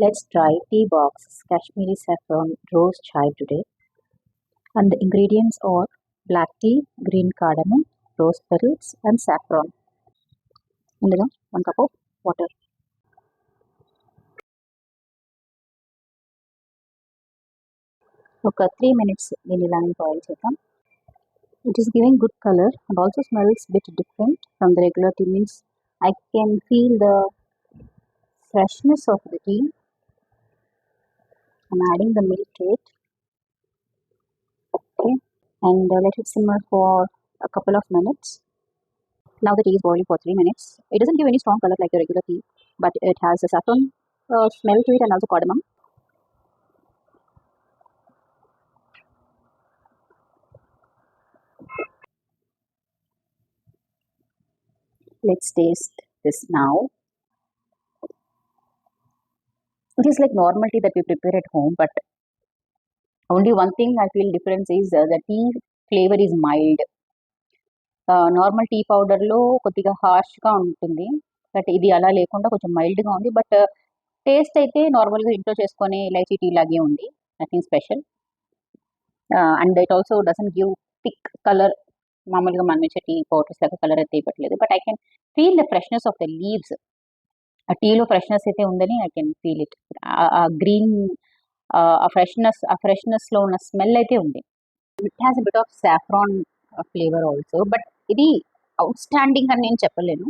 Let's try tea box Kashmiri saffron rose chai today. And the ingredients are black tea, green cardamom, rose petals, and saffron. ఇందులో 1 cup of water. ఒక 3 minutes దీన్ని ఇలా boil చేద్దాం. It is giving good color and also smells bit different from the regular tea. Means I can feel the freshness of the tea. I'm adding the milk to it. Okay, and let it simmer for a couple of minutes. Now the tea is boiling for 3 minutes. It doesn't give any strong color like the regular tea, but it has a saffron smell to it and also cardamom. Let's taste this now. It is like normal tea that we prepare at home, but only one thing I feel difference is the tea flavor is mild. Normal tea పౌడర్లో కొద్దిగా హార్ష్గా ఉంటుంది, but ఇది అలా లేకుండా కొంచెం మైల్డ్గా ఉంది. But taste అయితే నార్మల్గా ఇంట్లో చేసుకునే ఇలైచీ టీ లాగే ఉంది, nothing special. And it also doesn't give thick colour. మామూలుగా మనం ఇచ్చే టీ పౌడర్స్ లాగా కలర్ అయితే ఇవ్వట్లేదు, but I can feel the freshness of the leaves. ఆ టీలో ఫ్రెష్నెస్ అయితే ఉందని ఐ కెన్ ఫీల్ ఇట్. ఆ గ్రీన్ ఆ ఫ్రెష్నెస్లో ఉన్న స్మెల్ అయితే ఉంది. It has a bit of saffron flavour also, but ఇది అవుట్ స్టాండింగ్ అని నేను చెప్పలేను.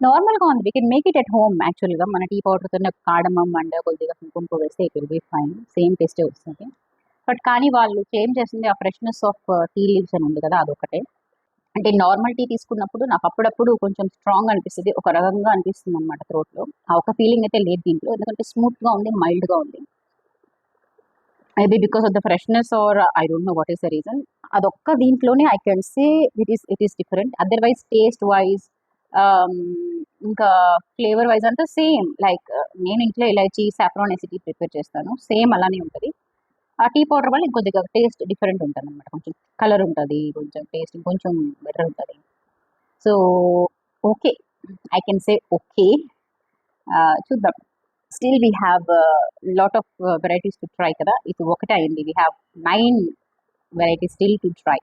నార్మల్గా ఉంది. We can make it at home. యాక్చువల్గా మన టీ పౌడర్తో కాడమం అండ్ కొద్దిగా కుంకుమ వేస్తే it will be fine, same టేస్టే వస్తుంది. బట్ కానీ వాళ్ళు క్లెయిమ్ చేసింది ఆ ఫ్రెష్నెస్ ఆఫ్ టీ లీవ్స్ అని ఉంది కదా, అదొకటే. అంటే నార్మల్ టీ తీసుకున్నప్పుడు నాకు అప్పుడప్పుడు కొంచెం స్ట్రాంగ్ అనిపిస్తుంది, ఒక రకంగా అనిపిస్తుంది అనమాట థ్రోట్లో. ఆ ఒక ఫీలింగ్ అయితే లేదు దీంట్లో, ఎందుకంటే స్మూత్గా ఉంది, మైల్డ్గా ఉంది. Maybe because of the freshness or I don't know what is the reason. అదొక్క దీంట్లోనే I can say it is different. Otherwise taste wise ఇంకా ఫ్లేవర్ వైజ్ అంతా సేమ్. లైక్ నేను ఇంట్లో ఇలాచీ సాఫ్రాన్ వేసి టీ ప్రిపేర్ చేస్తాను, సేమ్ అలానే ఉంటుంది. ఆ టీ పౌడర్ వల్ల ఇంకొద్దిగా టేస్ట్ డిఫరెంట్ ఉంటుంది అనమాట. కొంచెం కలర్ ఉంటుంది, కొంచెం టేస్ట్ ఇంకొంచెం బెటర్ ఉంటుంది. So okay, I can say okay. చూద్దాం. Still we have lot of varieties to try కదా. ఇది ఒకటే అయింది, we have 9 varieties still to try.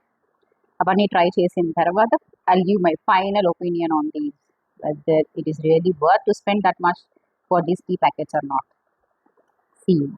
అవన్నీ ట్రై చేసిన తర్వాత I'll give my final opinion on these, whether it is really worth to spend that much for these tea packets or not. See you.